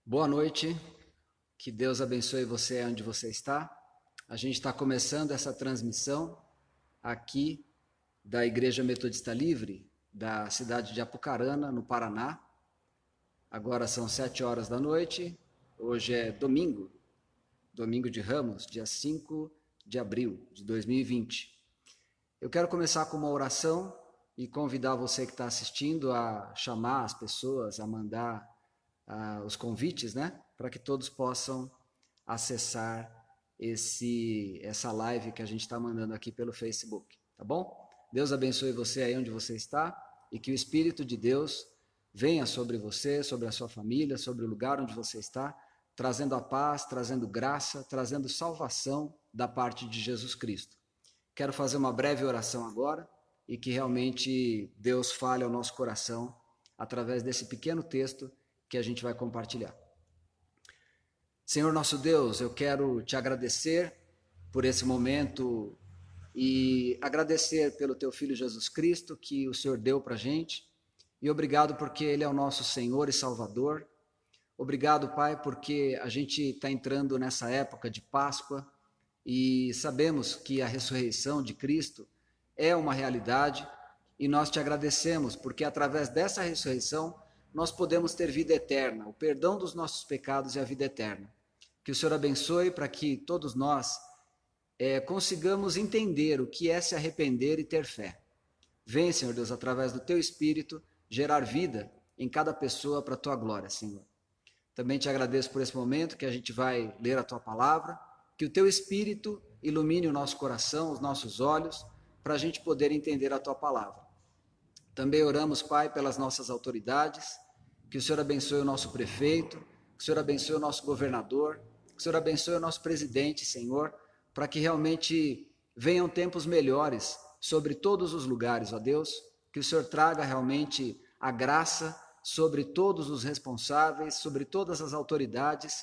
Boa noite, que Deus abençoe você onde você está. A gente está começando essa transmissão aqui da Igreja Metodista Livre, da cidade de Apucarana, no Paraná. Agora são 7 horas da noite, hoje é domingo, domingo de Ramos, dia 5 de abril de 2020. Eu quero começar com uma oração e convidar você que está assistindo a chamar as pessoas, a mandar os convites, né? Para que todos possam acessar essa live que a gente está mandando aqui pelo Facebook, tá bom? Deus abençoe você aí onde você está e que o Espírito de Deus venha sobre você, sobre a sua família, sobre o lugar onde você está, trazendo a paz, trazendo graça, trazendo salvação da parte de Jesus Cristo. Quero fazer uma breve oração agora e que realmente Deus fale ao nosso coração através desse pequeno texto que a gente vai compartilhar. Senhor nosso Deus, eu quero te agradecer por esse momento e agradecer pelo teu Filho Jesus Cristo que o Senhor deu para a gente, e obrigado porque Ele é o nosso Senhor e Salvador. Obrigado, Pai, porque a gente está entrando nessa época de Páscoa e sabemos que a ressurreição de Cristo é uma realidade, e nós te agradecemos porque através dessa ressurreição nós podemos ter vida eterna, o perdão dos nossos pecados e a vida eterna. Que o Senhor abençoe para que todos nós consigamos entender o que é se arrepender e ter fé. Vem, Senhor Deus, através do Teu Espírito, gerar vida em cada pessoa para a Tua glória, Senhor. Também te agradeço por esse momento que a gente vai ler a Tua palavra, que o Teu Espírito ilumine o nosso coração, os nossos olhos, para a gente poder entender a Tua palavra. Também oramos, Pai, pelas nossas autoridades, que o Senhor abençoe o nosso prefeito, que o Senhor abençoe o nosso governador, que o Senhor abençoe o nosso presidente, Senhor, para que realmente venham tempos melhores sobre todos os lugares, ó Deus, que o Senhor traga realmente a graça sobre todos os responsáveis, sobre todas as autoridades,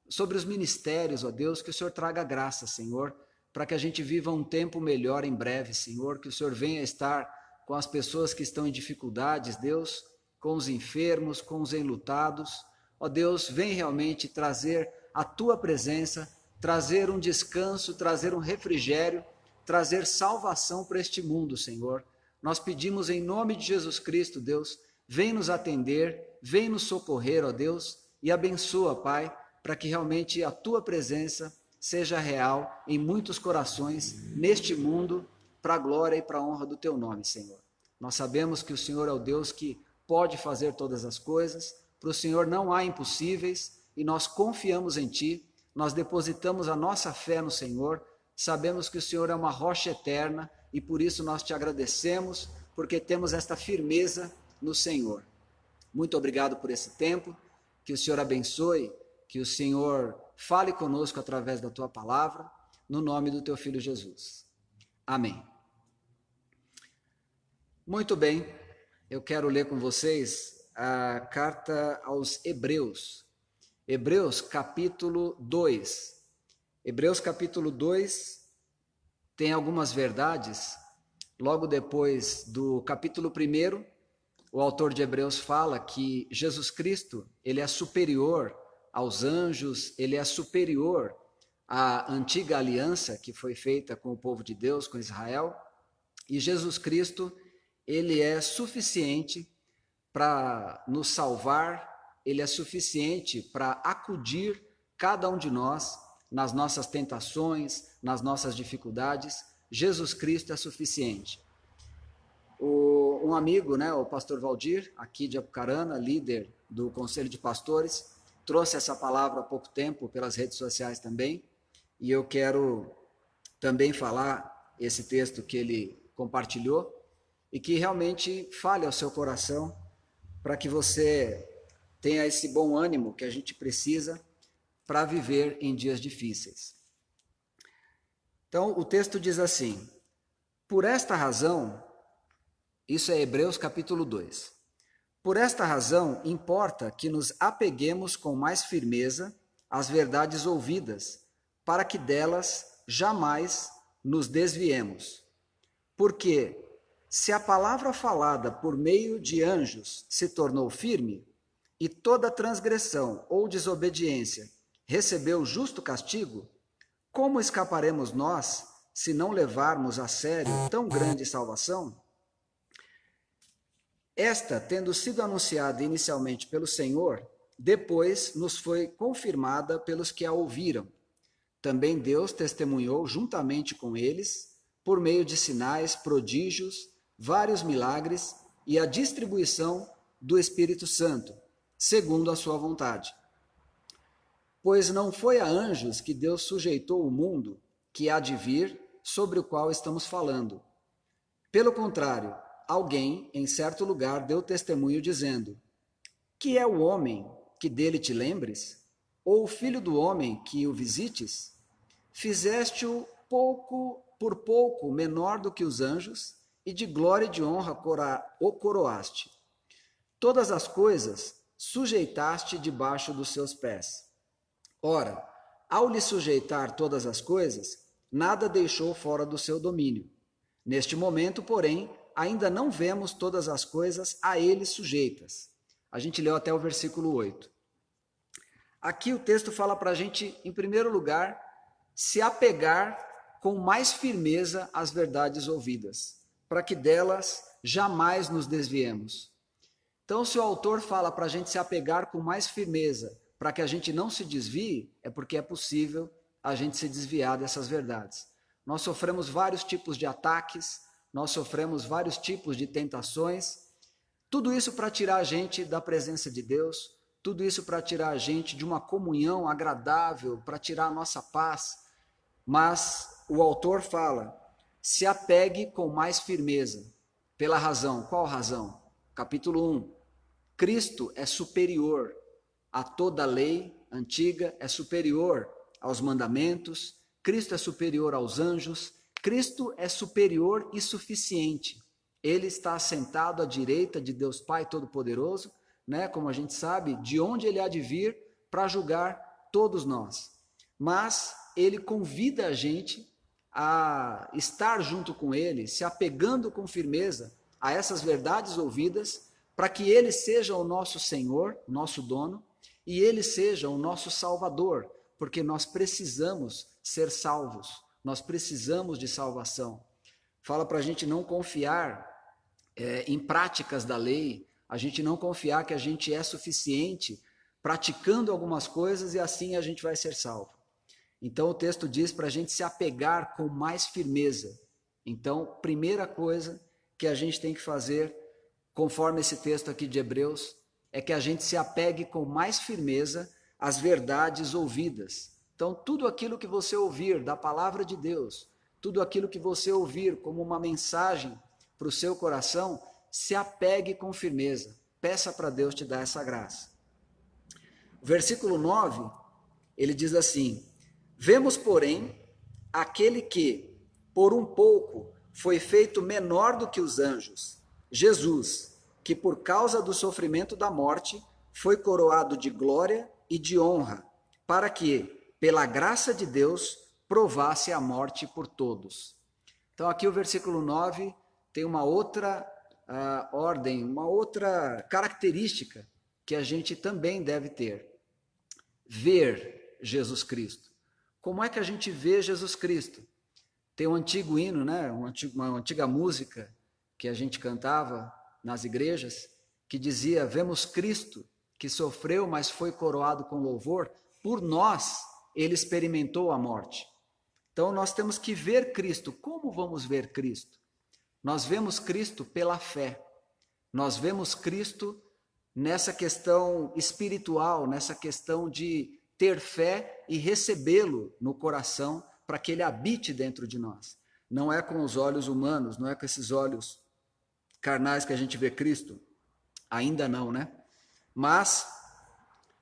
sobre os ministérios, ó Deus, que o Senhor traga graça, Senhor, para que a gente viva um tempo melhor em breve, Senhor, que o Senhor venha estar com as pessoas que estão em dificuldades, Deus, com os enfermos, com os enlutados. Ó Deus, vem realmente trazer a Tua presença, trazer um descanso, trazer um refrigério, trazer salvação para este mundo, Senhor. Nós pedimos em nome de Jesus Cristo, Deus, vem nos atender, vem nos socorrer, ó Deus, e abençoa, Pai, para que realmente a Tua presença seja real em muitos corações neste mundo, para a glória e para a honra do Teu nome, Senhor. Nós sabemos que o Senhor é o Deus que pode fazer todas as coisas, para o Senhor não há impossíveis, e nós confiamos em Ti, nós depositamos a nossa fé no Senhor, sabemos que o Senhor é uma rocha eterna, e por isso nós Te agradecemos, porque temos esta firmeza no Senhor. Muito obrigado por esse tempo, que o Senhor abençoe, que o Senhor fale conosco através da Tua palavra, no nome do Teu Filho Jesus. Amém. Muito bem, eu quero ler com vocês a carta aos Hebreus. Hebreus capítulo 2. Hebreus capítulo 2 tem algumas verdades. Logo depois do capítulo 1, o autor de Hebreus fala que Jesus Cristo, ele é superior aos anjos, ele é superior à antiga aliança que foi feita com o povo de Deus, com Israel, e Jesus Cristo, ele é suficiente para nos salvar, ele é suficiente para acudir cada um de nós nas nossas tentações, nas nossas dificuldades. Jesus Cristo é suficiente. Um amigo, né, o pastor Valdir, aqui de Apucarana, líder do Conselho de Pastores, trouxe essa palavra há pouco tempo pelas redes sociais também, e eu quero também falar esse texto que ele compartilhou, e que realmente fale ao seu coração, para que você tenha esse bom ânimo que a gente precisa para viver em dias difíceis. Então, o texto diz assim: por esta razão, isso é Hebreus capítulo 2, por esta razão importa que nos apeguemos com mais firmeza às verdades ouvidas, para que delas jamais nos desviemos. Porque se a palavra falada por meio de anjos se tornou firme, e toda transgressão ou desobediência recebeu justo castigo, como escaparemos nós se não levarmos a sério tão grande salvação? Esta, tendo sido anunciada inicialmente pelo Senhor, depois nos foi confirmada pelos que a ouviram. Também Deus testemunhou juntamente com eles, por meio de sinais, prodígios, vários milagres e a distribuição do Espírito Santo, segundo a sua vontade. Pois não foi a anjos que Deus sujeitou o mundo que há de vir, sobre o qual estamos falando. Pelo contrário, alguém, em certo lugar, deu testemunho dizendo: que é o homem que dele te lembres? Ou o filho do homem que o visites? Fizeste-o por pouco menor do que os anjos, e de glória e de honra o coroaste. Todas as coisas sujeitaste debaixo dos seus pés. Ora, ao lhe sujeitar todas as coisas, nada deixou fora do seu domínio. Neste momento, porém, ainda não vemos todas as coisas a ele sujeitas. A gente leu até o versículo 8. Aqui o texto fala para a gente, em primeiro lugar, se apegar com mais firmeza às verdades ouvidas, para que delas jamais nos desviemos. Então, se o autor fala para a gente se apegar com mais firmeza, para que a gente não se desvie, é porque é possível a gente se desviar dessas verdades. Nós sofremos vários tipos de ataques, nós sofremos vários tipos de tentações, tudo isso para tirar a gente da presença de Deus, tudo isso para tirar a gente de uma comunhão agradável, para tirar a nossa paz. Mas o autor fala, se apegue com mais firmeza. Pela razão, qual razão? Capítulo 1. Cristo é superior a toda a lei antiga, é superior aos mandamentos, Cristo é superior aos anjos, Cristo é superior e suficiente. Ele está assentado à direita de Deus Pai Todo-Poderoso, né? Como a gente sabe, de onde ele há de vir para julgar todos nós. Mas ele convida a gente a estar junto com ele, se apegando com firmeza a essas verdades ouvidas, para que ele seja o nosso Senhor, nosso dono, e ele seja o nosso Salvador, porque nós precisamos ser salvos, nós precisamos de salvação. Fala para a gente não confiar em práticas da lei, a gente não confiar que a gente é suficiente praticando algumas coisas e assim a gente vai ser salvo. Então o texto diz para a gente se apegar com mais firmeza. Então, primeira coisa que a gente tem que fazer, conforme esse texto aqui de Hebreus, é que a gente se apegue com mais firmeza às verdades ouvidas. Então, tudo aquilo que você ouvir da palavra de Deus, tudo aquilo que você ouvir como uma mensagem para o seu coração, se apegue com firmeza. Peça para Deus te dar essa graça. O versículo 9, ele diz assim: vemos, porém, aquele que, por um pouco, foi feito menor do que os anjos, Jesus, que por causa do sofrimento da morte, foi coroado de glória e de honra, para que, pela graça de Deus, provasse a morte por todos. Então aqui o versículo 9 tem uma outra ordem, uma outra característica que a gente também deve ter. Ver Jesus Cristo. Como é que a gente vê Jesus Cristo? Tem um antigo hino, né? Uma antiga música que a gente cantava nas igrejas, que dizia: vemos Cristo, que sofreu, mas foi coroado com louvor, por nós ele experimentou a morte. Então nós temos que ver Cristo. Como vamos ver Cristo? Nós vemos Cristo pela fé. Nós vemos Cristo nessa questão espiritual, nessa questão de ter fé e recebê-lo no coração para que ele habite dentro de nós. Não é com os olhos humanos, não é com esses olhos carnais que a gente vê Cristo. Ainda não, né? Mas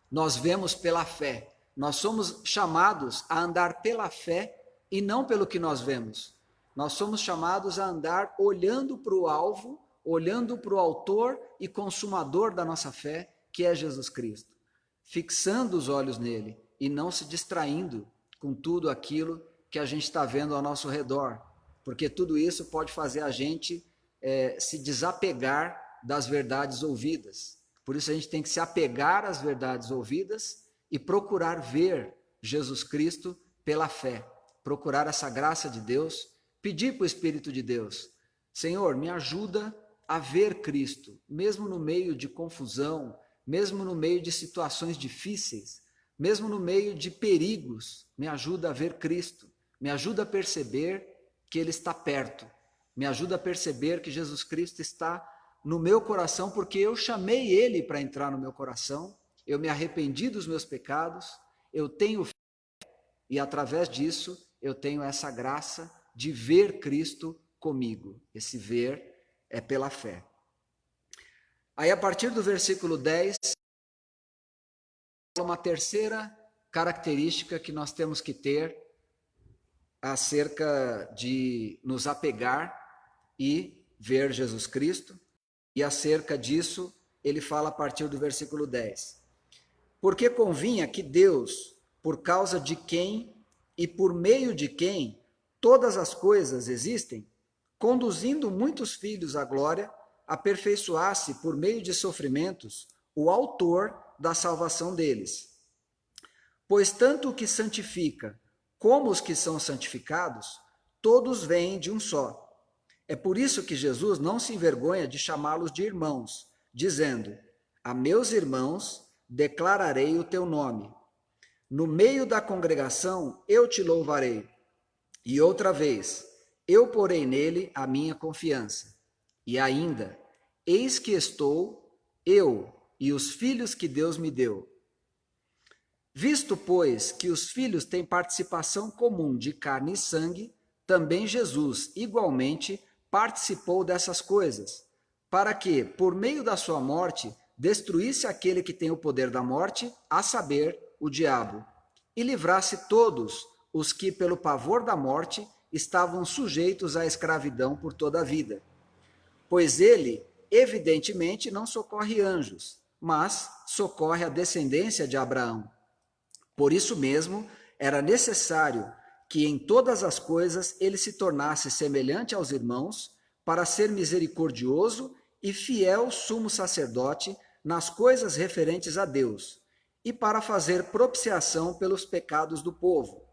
nós vemos pela fé. Nós somos chamados a andar pela fé e não pelo que nós vemos. Nós somos chamados a andar olhando para o alvo, olhando para o autor e consumador da nossa fé, que é Jesus Cristo. Fixando os olhos nele e não se distraindo com tudo aquilo que a gente está vendo ao nosso redor. Porque tudo isso pode fazer a gente se desapegar das verdades ouvidas. Por isso a gente tem que se apegar às verdades ouvidas e procurar ver Jesus Cristo pela fé, procurar essa graça de Deus, pedir para o Espírito de Deus: Senhor, me ajuda a ver Cristo, mesmo no meio de confusão, mesmo no meio de situações difíceis, mesmo no meio de perigos, me ajuda a ver Cristo, me ajuda a perceber que Ele está perto, me ajuda a perceber que Jesus Cristo está no meu coração, porque eu chamei Ele para entrar no meu coração, eu me arrependi dos meus pecados, eu tenho fé, e através disso eu tenho essa graça de ver Cristo comigo. Esse ver é pela fé. Aí, a partir do versículo 10, uma terceira característica que nós temos que ter acerca de nos apegar e ver Jesus Cristo. E acerca disso, ele fala a partir do versículo 10. Porque convinha que Deus, por causa de quem e por meio de quem todas as coisas existem, conduzindo muitos filhos à glória, aperfeiçoasse por meio de sofrimentos o autor da salvação deles. Pois tanto o que santifica como os que são santificados, todos vêm de um só. É por isso que Jesus não se envergonha de chamá-los de irmãos, dizendo: a meus irmãos declararei o teu nome. No meio da congregação eu te louvarei. E outra vez, eu porei nele a minha confiança. E ainda, eis que estou, eu e os filhos que Deus me deu. Visto, pois, que os filhos têm participação comum de carne e sangue, também Jesus, igualmente, participou dessas coisas, para que, por meio da sua morte, destruísse aquele que tem o poder da morte, a saber, o diabo, e livrasse todos os que, pelo pavor da morte, estavam sujeitos à escravidão por toda a vida. Pois ele, evidentemente, não socorre anjos, mas socorre a descendência de Abraão. Por isso mesmo, era necessário que em todas as coisas ele se tornasse semelhante aos irmãos, para ser misericordioso e fiel sumo sacerdote nas coisas referentes a Deus, e para fazer propiciação pelos pecados do povo.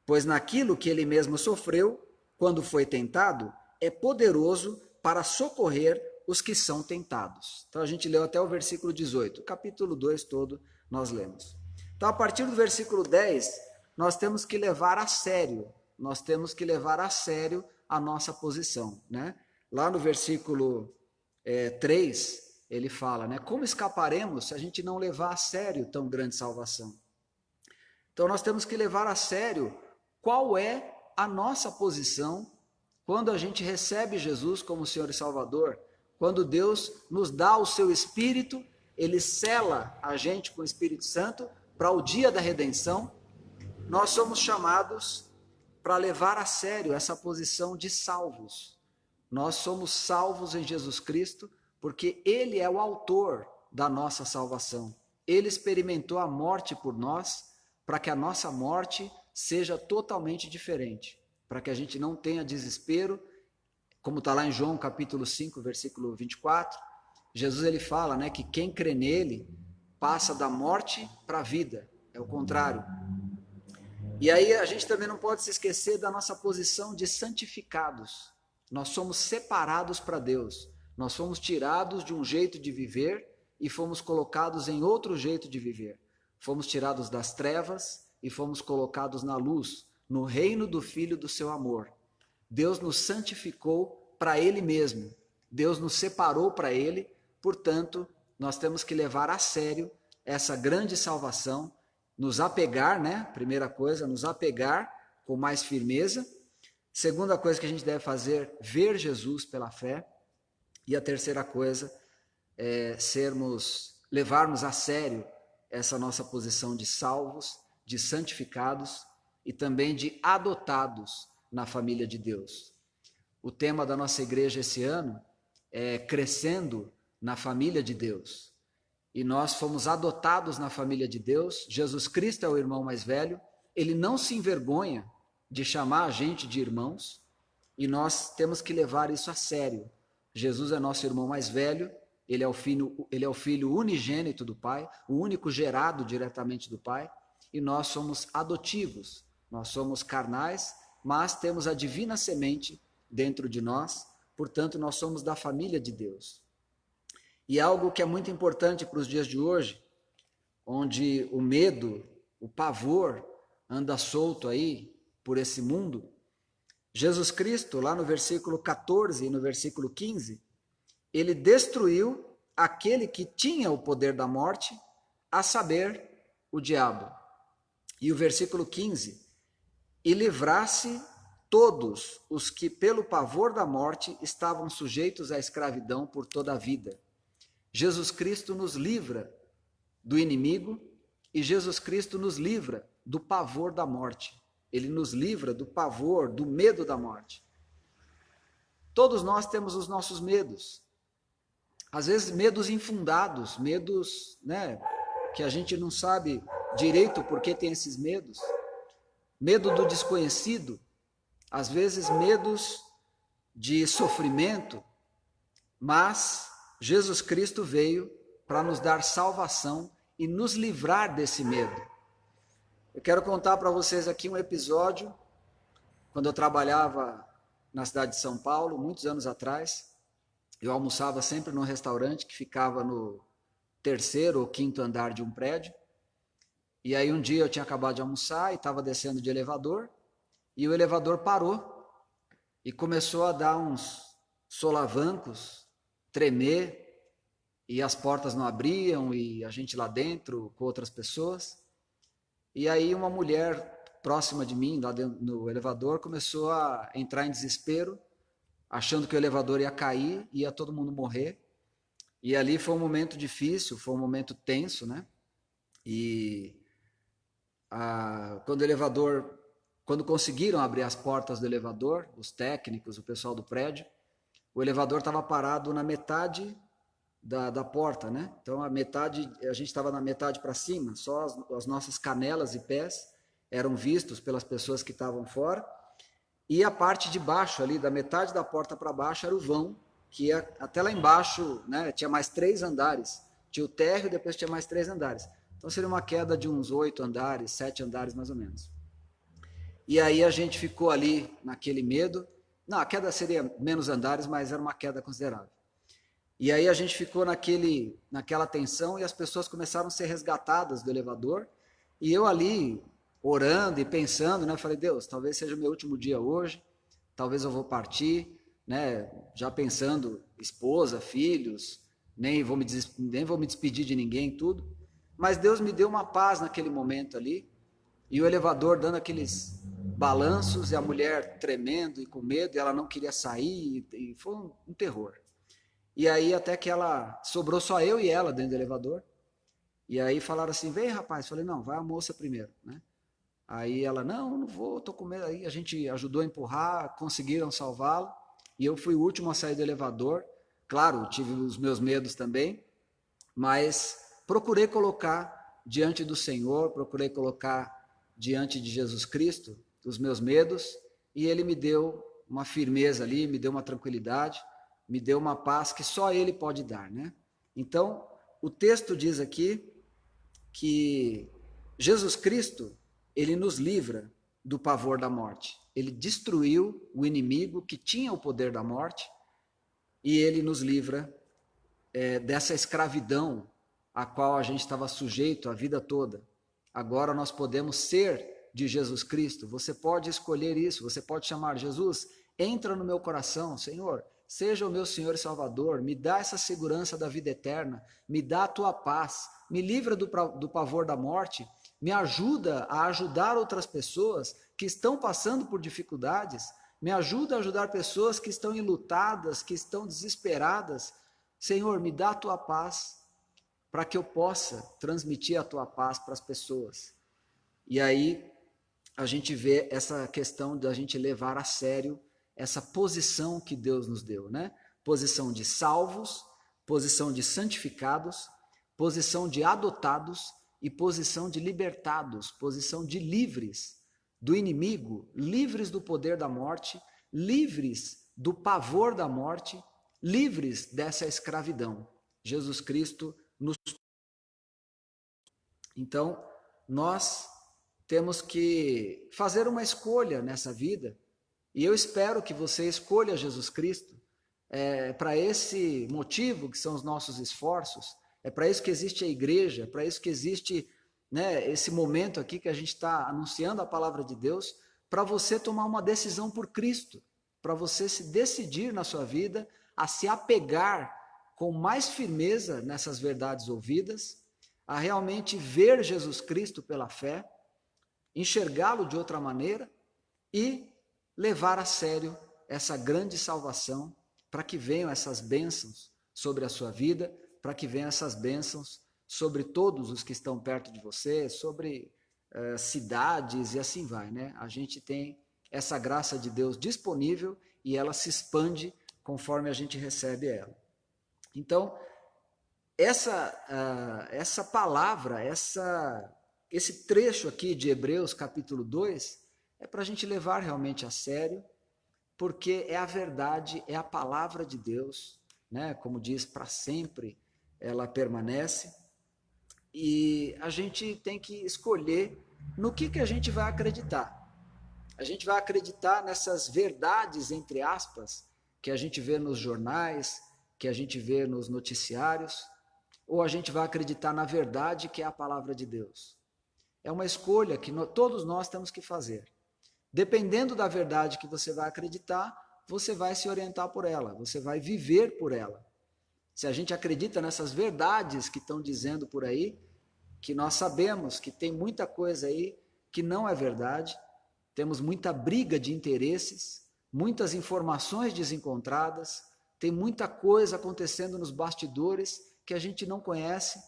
Pois naquilo que ele mesmo sofreu, quando foi tentado, é poderoso para socorrer os que são tentados. Então a gente leu até o versículo 18, o capítulo 2 todo nós lemos. Então, a partir do versículo 10, nós temos que levar a sério, a nossa posição, né? Lá no versículo 3, ele fala, né? Como escaparemos se a gente não levar a sério tão grande salvação? Então, nós temos que levar a sério qual é a nossa posição quando a gente recebe Jesus como Senhor e Salvador, quando Deus nos dá o seu Espírito, Ele sela a gente com o Espírito Santo, para o dia da redenção, nós somos chamados para levar a sério essa posição de salvos. Nós somos salvos em Jesus Cristo, porque Ele é o autor da nossa salvação. Ele experimentou a morte por nós, para que a nossa morte seja totalmente diferente, para que a gente não tenha desespero, como está lá em João capítulo 5, versículo 24, Jesus ele fala, né, que quem crê nele passa da morte para a vida, é o contrário. E aí a gente também não pode se esquecer da nossa posição de santificados. Nós somos separados para Deus, nós fomos tirados de um jeito de viver e fomos colocados em outro jeito de viver. Fomos tirados das trevas e fomos colocados na luz, no reino do Filho do seu amor. Deus nos santificou para Ele mesmo, Deus nos separou para Ele, portanto, nós temos que levar a sério essa grande salvação, nos apegar, né? Primeira coisa, nos apegar com mais firmeza. Segunda coisa que a gente deve fazer, ver Jesus pela fé. E a terceira coisa é levarmos a sério essa nossa posição de salvos, de santificados e também de adotados na família de Deus. O tema da nossa igreja esse ano é crescendo na família de Deus. E nós fomos adotados na família de Deus. Jesus Cristo é o irmão mais velho. Ele não se envergonha de chamar a gente de irmãos. E nós temos que levar isso a sério. Jesus é nosso irmão mais velho ele é o filho unigênito do Pai, o único gerado diretamente do Pai, e nós somos adotivos, nós somos carnais, mas temos a divina semente dentro de nós, portanto nós somos da família de Deus. E algo que é muito importante para os dias de hoje, onde o medo, o pavor anda solto aí por esse mundo, Jesus Cristo, lá no versículo 14 e no versículo 15, ele destruiu aquele que tinha o poder da morte, a saber, o diabo. E o versículo 15, e livrasse todos os que pelo pavor da morte estavam sujeitos à escravidão por toda a vida. Jesus Cristo nos livra do inimigo e Jesus Cristo nos livra do pavor da morte. Ele nos livra do pavor, do medo da morte. Todos nós temos os nossos medos. Às vezes medos infundados, medos, que a gente não sabe direito por que tem esses medos. Medo do desconhecido, às vezes medos de sofrimento, mas Jesus Cristo veio para nos dar salvação e nos livrar desse medo. Eu quero contar para vocês aqui um episódio, quando eu trabalhava na cidade de São Paulo, muitos anos atrás. Eu almoçava sempre num restaurante que ficava no 3º ou 5º andar de um prédio. E aí um dia eu tinha acabado de almoçar e estava descendo de elevador, e o elevador parou e começou a dar uns solavancos, tremer, e as portas não abriam, e a gente lá dentro com outras pessoas. E aí uma mulher próxima de mim, lá dentro, no elevador, começou a entrar em desespero, achando que o elevador ia cair, ia todo mundo morrer. E ali foi um momento difícil, foi um momento tenso, né? E quando conseguiram abrir as portas do elevador, os técnicos, o pessoal do prédio, o elevador estava parado na metade da porta, né? Então a gente estava na metade para cima, só as nossas canelas e pés eram vistos pelas pessoas que estavam fora, e a parte de baixo ali, da metade da porta para baixo, era o vão, que ia até lá embaixo, né? Tinha mais 3 andares, tinha o térreo e depois tinha mais 3 andares, então seria uma queda de uns 8 andares, 7 andares mais ou menos. E aí a gente ficou ali naquele medo, não, a queda seria menos andares, mas era uma queda considerável. E aí a gente ficou naquela tensão e as pessoas começaram a ser resgatadas do elevador. E eu ali, orando e pensando, né? Falei, Deus, talvez seja o meu último dia hoje, talvez eu vou partir, né? Já pensando, esposa, filhos, nem vou me despedir de ninguém, tudo. Mas Deus me deu uma paz naquele momento ali. E o elevador dando aqueles balanços e a mulher tremendo e com medo, e ela não queria sair, e foi um terror. E aí até que sobrou só eu e ela dentro do elevador. E aí falaram assim, vem rapaz. Falei, não, vai a moça primeiro, né? Aí ela, não vou, tô com medo. Aí a gente ajudou a empurrar, conseguiram salvá-la. E eu fui o último a sair do elevador. Claro, tive os meus medos também, mas procurei colocar diante do Senhor, procurei colocar diante de Jesus Cristo os meus medos, e Ele me deu uma firmeza ali, me deu uma tranquilidade, me deu uma paz que só Ele pode dar, né? Então, o texto diz aqui que Jesus Cristo, Ele nos livra do pavor da morte. Ele destruiu o inimigo que tinha o poder da morte e Ele nos livra dessa escravidão a qual a gente estava sujeito a vida toda. Agora nós podemos ser de Jesus Cristo. Você pode escolher isso, você pode chamar Jesus, entra no meu coração, Senhor, seja o meu Senhor e Salvador, me dá essa segurança da vida eterna, me dá a tua paz, me livra do pavor da morte, me ajuda a ajudar outras pessoas que estão passando por dificuldades, me ajuda a ajudar pessoas que estão enlutadas, que estão desesperadas. Senhor, me dá a tua paz, para que eu possa transmitir a tua paz para as pessoas. E aí a gente vê essa questão da gente levar a sério essa posição que Deus nos deu, né? Posição de salvos, posição de santificados, posição de adotados e posição de libertados, posição de livres do inimigo, livres do poder da morte, livres do pavor da morte, livres dessa escravidão. Jesus Cristo nos... Então, nós temos que fazer uma escolha nessa vida, e eu espero que você escolha Jesus Cristo. Para esse motivo que são os nossos esforços, é para isso que existe a igreja, é para isso que existe, né, esse momento aqui que a gente está anunciando a palavra de Deus, para você tomar uma decisão por Cristo, para você se decidir na sua vida a se apegar com mais firmeza nessas verdades ouvidas, a realmente ver Jesus Cristo pela fé, enxergá-lo de outra maneira e levar a sério essa grande salvação, para que venham essas bênçãos sobre a sua vida, para que venham essas bênçãos sobre todos os que estão perto de você, sobre cidades e assim vai, né? A gente tem essa graça de Deus disponível e ela se expande conforme a gente recebe ela. Então, essa palavra, esse trecho aqui de Hebreus capítulo 2, é para a gente levar realmente a sério, porque é a verdade, é a palavra de Deus, né? Como diz, para sempre ela permanece, e a gente tem que escolher no que a gente vai acreditar. A gente vai acreditar nessas verdades, entre aspas, que a gente vê nos jornais, que a gente vê nos noticiários, ou a gente vai acreditar na verdade que é a palavra de Deus. É uma escolha que todos nós temos que fazer. Dependendo da verdade que você vai acreditar, você vai se orientar por ela, você vai viver por ela. Se a gente acredita nessas verdades que estão dizendo por aí, que nós sabemos que tem muita coisa aí que não é verdade, temos muita briga de interesses, muitas informações desencontradas, tem muita coisa acontecendo nos bastidores que a gente não conhece,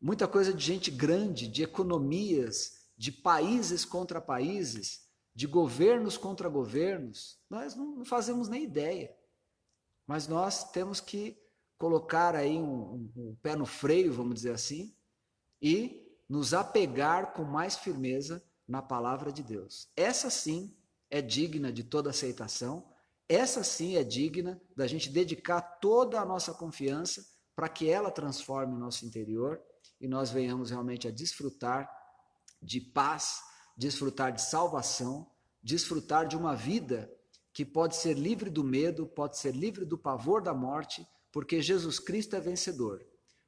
muita coisa de gente grande, de economias, de países contra países, de governos contra governos, nós não fazemos nem ideia. Mas nós temos que colocar aí um pé no freio, vamos dizer assim, e nos apegar com mais firmeza na palavra de Deus. Essa sim é digna de toda aceitação, essa sim é digna da gente dedicar toda a nossa confiança para que ela transforme o nosso interior e nós venhamos realmente a desfrutar de paz, desfrutar de salvação, desfrutar de uma vida que pode ser livre do medo, pode ser livre do pavor da morte, porque Jesus Cristo é vencedor.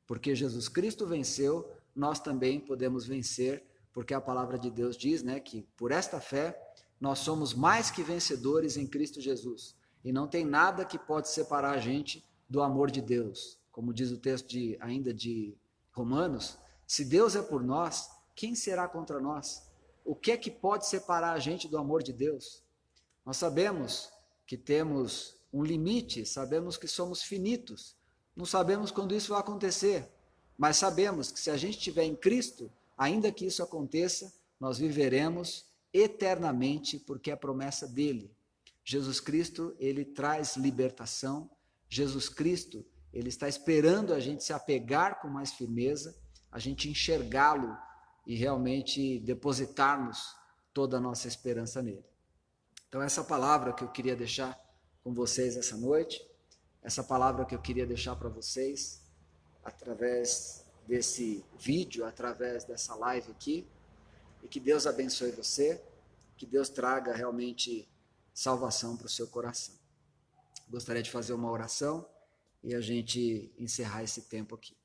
Porque Jesus Cristo venceu, nós também podemos vencer, porque a palavra de Deus diz, né, que por esta fé nós somos mais que vencedores em Cristo Jesus. E não tem nada que pode separar a gente do amor de Deus. Como diz o texto ainda de Romanos, se Deus é por nós, quem será contra nós? O que é que pode separar a gente do amor de Deus? Nós sabemos que temos um limite, sabemos que somos finitos, não sabemos quando isso vai acontecer, mas sabemos que se a gente estiver em Cristo, ainda que isso aconteça, nós viveremos eternamente, porque é a promessa dele. Jesus Cristo, ele traz libertação, Jesus Cristo, ele está esperando a gente se apegar com mais firmeza, a gente enxergá-lo e realmente depositarmos toda a nossa esperança nele. Então essa palavra que eu queria deixar com vocês essa noite, essa palavra que eu queria deixar para vocês, através desse vídeo, através dessa live aqui, e que Deus abençoe você, que Deus traga realmente salvação para o seu coração. Gostaria de fazer uma oração e a gente encerrar esse tempo aqui.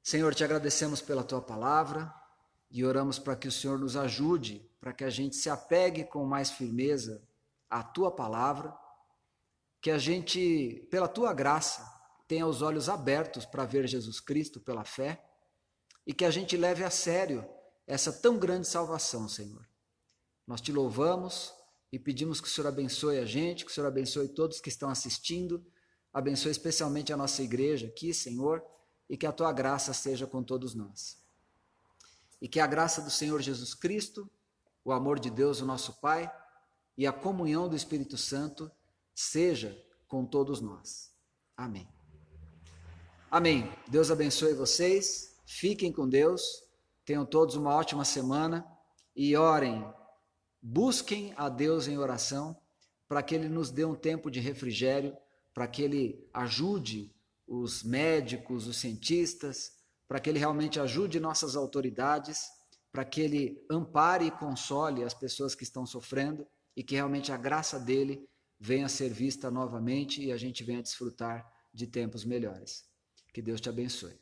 Senhor, te agradecemos pela tua palavra e oramos para que o Senhor nos ajude, para que a gente se apegue com mais firmeza à tua palavra, que a gente, pela tua graça, tenha os olhos abertos para ver Jesus Cristo pela fé e que a gente leve a sério essa tão grande salvação, Senhor. Nós te louvamos e pedimos que o Senhor abençoe a gente, que o Senhor abençoe todos que estão assistindo, abençoe especialmente a nossa igreja aqui, Senhor, e que a tua graça seja com todos nós. E que a graça do Senhor Jesus Cristo, o amor de Deus, o nosso Pai, e a comunhão do Espírito Santo seja com todos nós. Amém. Amém. Deus abençoe vocês, fiquem com Deus, tenham todos uma ótima semana e orem, busquem a Deus em oração para que Ele nos dê um tempo de refrigério para que Ele ajude os médicos, os cientistas, para que Ele realmente ajude nossas autoridades, para que Ele ampare e console as pessoas que estão sofrendo e que realmente a graça dEle venha a ser vista novamente e a gente venha a desfrutar de tempos melhores. Que Deus te abençoe.